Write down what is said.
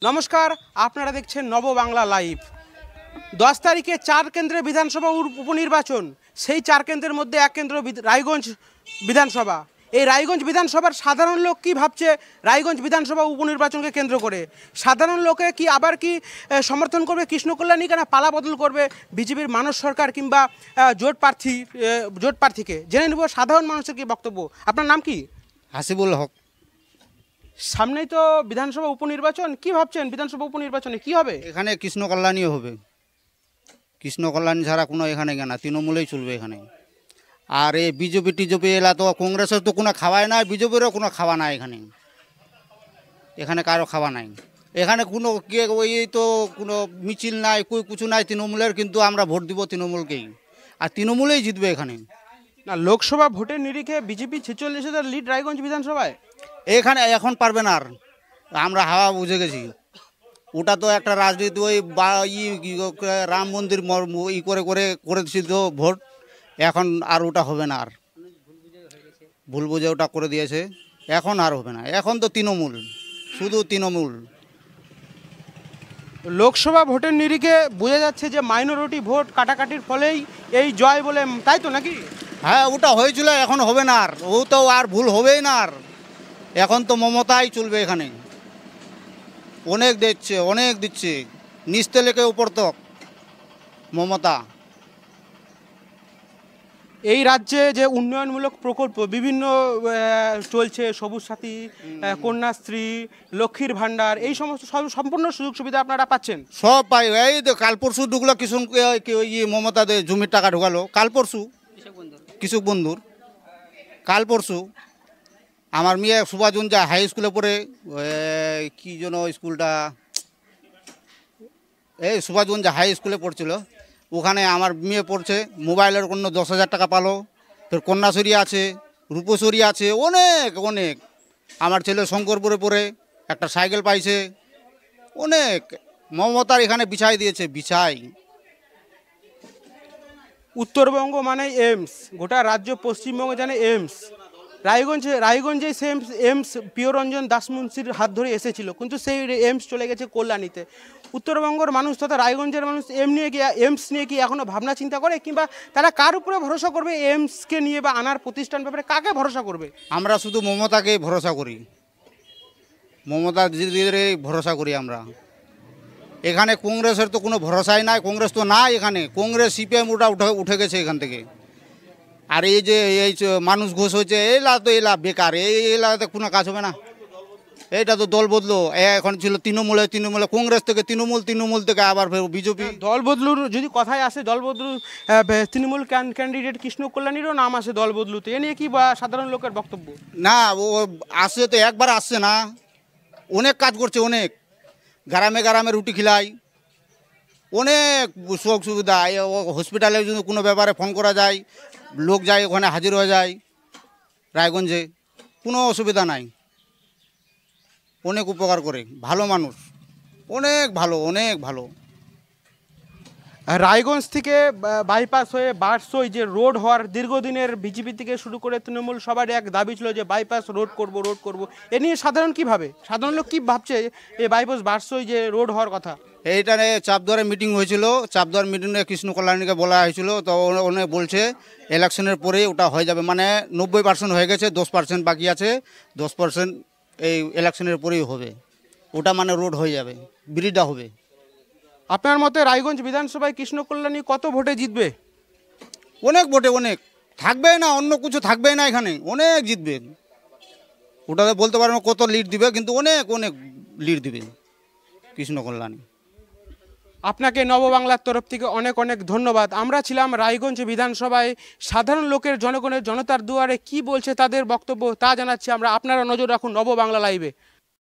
নমস্কার, আপনারা দেখছেন নববাংলা লাইভ। 10 তারিখে 4 কেন্দ্রে বিধানসভা উপনির্বাচন। সেই 4 কেন্দ্রের মধ্যে এক কেন্দ্র রায়গঞ্জ বিধানসভা। এই রায়গঞ্জ বিধানসভার সাধারণ লোক কি ভাবছে রায়গঞ্জ বিধানসভা উপনির্বাচনকে কেন্দ্র করে? সাধারণ লোকে কি আবার কি সমর্থন করবে কৃষ্ণ কল্যাণীকে, না পালা বদল করবে বিজেপির মানস সরকার কিংবা জোট প্রার্থীকে? জেনে নেব সাধারণ মানুষের কি বক্তব্য। আপনার নাম কি? হাসিবুল হক। সামনেই তো বিধানসভা উপনির্বাচন, কি ভাবছেন বিধানসভা উপনির্বাচনে কি হবে? এখানে কৃষ্ণ কল্যাণীও হবে। কৃষ্ণ কল্যাণী ছাড়া কোনো এখানে কেনা তৃণমূলেই চলবে এখানে। আর এই বিজেপি টিজেপি এলা তো কংগ্রেসের তো কোনো খাওয়াই নাই, বিজেপিরও কোনো খাওয়া নাই এখানে। এখানে কারো খাওয়া নাই এখানে, কোনো কে ওই তো কোনো মিছিল নাই, কই কিছু নাই তৃণমূলের, কিন্তু আমরা ভোট দিব তৃণমূলকেই, আর তৃণমূলেই জিতবে এখানে। না, লোকসভা ভোটের নিরিখে বিজেপি 46,000 লিড রায়গঞ্জ বিধানসভায়। এখানে এখন পারবে না, আর আমরা হাওয়া বুঝে গেছি। ওটা তো একটা রাজনীতি, ওই রাম মন্দির করেছিল তো ভোট, এখন আর ওটা হবে না। আর ভুল বুঝে ওটা করে দিয়েছে, এখন আর হবে না। এখন তো তৃণমূল, শুধু তৃণমূল। লোকসভা ভোটের নিরিখে বোঝা যাচ্ছে যে মাইনরিটি ভোট কাটাকাটির ফলেই এই জয় বলে, তাই তো নাকি? হ্যাঁ, ওটা হয়েছিল, এখন হবে না। আর ও তো আর ভুল হবেই না। আর এখন তো মমতাই চলবে এখানে। অনেক দিচ্ছে নিচ থেকে উপর তক মমতা। এই রাজ্যে যে উন্নয়নমূলক প্রকল্প বিভিন্ন চলছে, সবুজ সাথী, কন্যাশ্রী, লক্ষ্মীর ভাণ্ডার, এই সমস্ত সম্পূর্ণ সুযোগ সুবিধা আপনারা পাচ্ছেন? সব পাই। এই তো কাল পরশু ঢুকলো মমতা জমির টাকা ঢুকালো কাল পরশু, কৃষক বন্ধুর। কাল পরশু আমার মেয়ে সুভাষগঞ্জ হাই স্কুলে পড়ে, কি যেন স্কুলটা, এই সুভাষগঞ্জ হাই স্কুলে পড়ছিল, ওখানে আমার মেয়ে পড়ছে। মোবাইলের জন্য 10,000 টাকা পালো। ফের কন্যাশ্রী আছে, রূপশ্রী আছে, অনেক। আমার ছেলে শঙ্করপুরে পড়ে একটা সাইকেল পাইছে। অনেক মমতার এখানে বিছাই দিয়েছে, বিছাই। উত্তরবঙ্গ মানে এইমস, গোটা রাজ্য পশ্চিমবঙ্গ জানে এইমস। রায়গঞ্জে সেম এইমস প্রিয়রঞ্জন দাসমুন্সির হাত ধরে এসেছিল, কিন্তু সেই এইমস চলে গেছে কল্যাণীতে। উত্তরবঙ্গের মানুষ তথা রায়গঞ্জের মানুষ এইমস নিয়ে কি এখনও ভাবনা চিন্তা করে, কিংবা তারা কার উপরে ভরসা করবে এইমসকে নিয়ে, বা আনার প্রতিষ্ঠান ব্যাপারে কাকে ভরসা করবে? আমরা শুধু মমতাকেই ভরসা করি, মমতা দিদিরই ভরসা করি আমরা। এখানে কংগ্রেসের তো কোনো ভরসাই নাই, কংগ্রেস তো নাই এখানে। কংগ্রেস সিপিএম উঠে গেছে এখান থেকে। আর এই যে মানুষ ঘোষ হয়েছে, এলা বেকার, এলাকাতে কোনো কাজ হবে না। এইটা তো দল বদলো। এখন ছিল তৃণমূলে, কংগ্রেস থেকে তৃণমূল থেকে আবার বিজেপি। দল বদলুর যদি কথায় আসে, দল বদলু তৃণমূল ক্যান্ডিডেট কৃষ্ণ কল্যাণীরও নাম আসে দল বদলুতে। এ নিয়ে কি বা সাধারণ লোকের বক্তব্য? না, ও আসছে তো একবার আসছে না, অনেক কাজ করছে, অনেক গ্রামে রুটি খিলায়, অনেক সুযোগ সুবিধা। হসপিটালে যদি কোনো ব্যাপারে ফোন করা যায়, লোক যায়, ওখানে হাজির হয়ে যায়। রায়গঞ্জে কোনো অসুবিধা নাই, অনেক উপকার করে, ভালো মানুষ, অনেক ভালো। রায়গঞ্জ থেকে বাইপাস হয়ে বারসই যে রোড হওয়ার দীর্ঘদিনের বিজেপি থেকে শুরু করে তৃণমূল সবার এক দাবি ছিল যে বাইপাস রোড করব। এ নিয়ে সাধারণ লোক কি ভাবছে এই বাইপাস বারসই যে রোড হওয়ার কথা? এইটা নিয়ে চাপদুয়ারে মিটিং হয়েছিল, চাপদুয়ার মিটিংয়ে কৃষ্ণ কল্যাণীকে বলা হয়েছিল। তো উনি বলছে ইলেকশনের পরে ওটা হয়ে যাবে, মানে 90% হয়ে গেছে, 10% বাকি আছে। 10% এই ইলেকশনের পরেই হবে, ওটা মানে রোড হয়ে যাবে, ব্রিজটা হবে। আপনার মতে রায়গঞ্জ বিধানসভায় কৃষ্ণ কল্যাণী কত ভোটে জিতবে? অনেক ভোটে, অনেক থাকবে না, অন্য কিছু থাকবে না এখানে, অনেক জিতবে। ওটাতে বলতে পারবো কত লিড দিবে, কিন্তু অনেক লিড দিবে কৃষ্ণ কল্যাণী। আপনাকে নববাংলার তরফ থেকে অনেক ধন্যবাদ। আমরা ছিলাম রায়গঞ্জ বিধানসভায়। সাধারণ লোকের, জনতার দুয়ারে কি বলছে তাদের বক্তব্য তা জানাচ্ছি আমরা। আপনারা নজর রাখুন নববাংলা লাইভে।